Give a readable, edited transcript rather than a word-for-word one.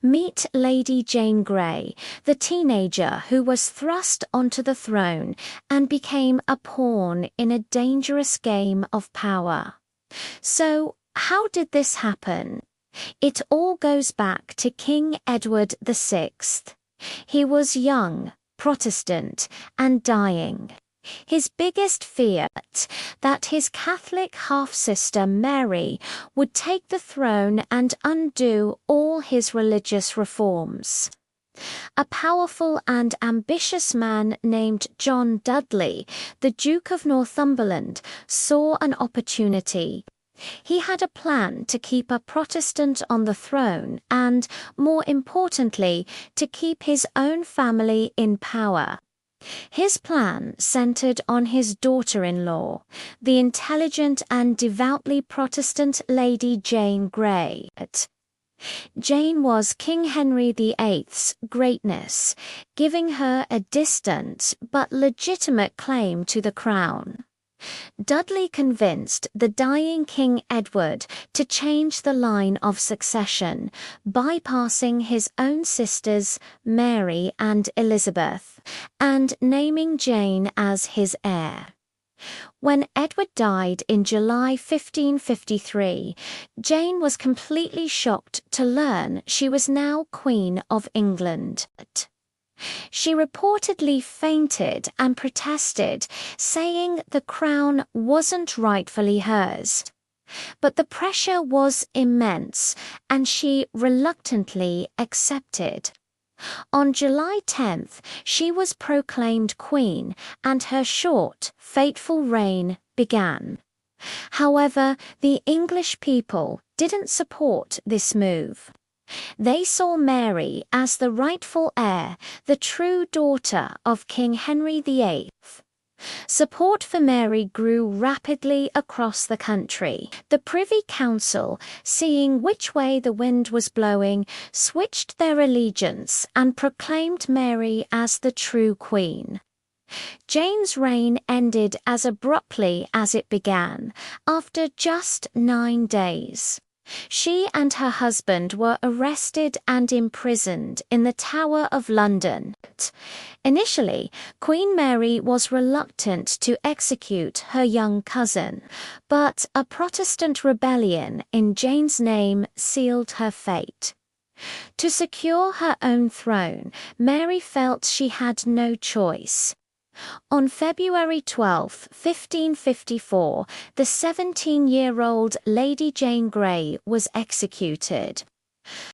Meet Lady Jane Grey, the teenager who was thrust onto the throne and became a pawn in a dangerous game of power. So, how did this happen? It all goes back to King Edward VI. He was young, Protestant, and dying. His biggest fear that his Catholic half-sister Mary would take the throne and undo all his religious reforms. A powerful and ambitious man named John Dudley, the Duke of Northumberland, saw an opportunity. He had a plan to keep a Protestant on the throne and, more importantly, to keep his own family in power. His plan centered on his daughter-in-law, the intelligent and devoutly Protestant Lady Jane Grey. Jane was King Henry VIII's greatness, giving her a distant but legitimate claim to the crown. Dudley convinced the dying King Edward to change the line of succession, bypassing his own sisters Mary and Elizabeth, and naming Jane as his heir. When Edward died in July 1553, Jane was completely shocked to learn she was now Queen of England. She reportedly fainted and protested, saying the crown wasn't rightfully hers. But the pressure was immense, and she reluctantly accepted. On July 10th, she was proclaimed queen, and her short, fateful reign began. However, the English people didn't support this move. They saw Mary as the rightful heir, the true daughter of King Henry VIII. Support for Mary grew rapidly across the country. The Privy Council, seeing which way the wind was blowing, switched their allegiance and proclaimed Mary as the true queen. Jane's reign ended as abruptly as it began, after just 9 days. She and her husband were arrested and imprisoned in the Tower of London. Initially, Queen Mary was reluctant to execute her young cousin, but a Protestant rebellion in Jane's name sealed her fate. To secure her own throne, Mary felt she had no choice. On February 12, 1554, the 17-year-old Lady Jane Grey was executed.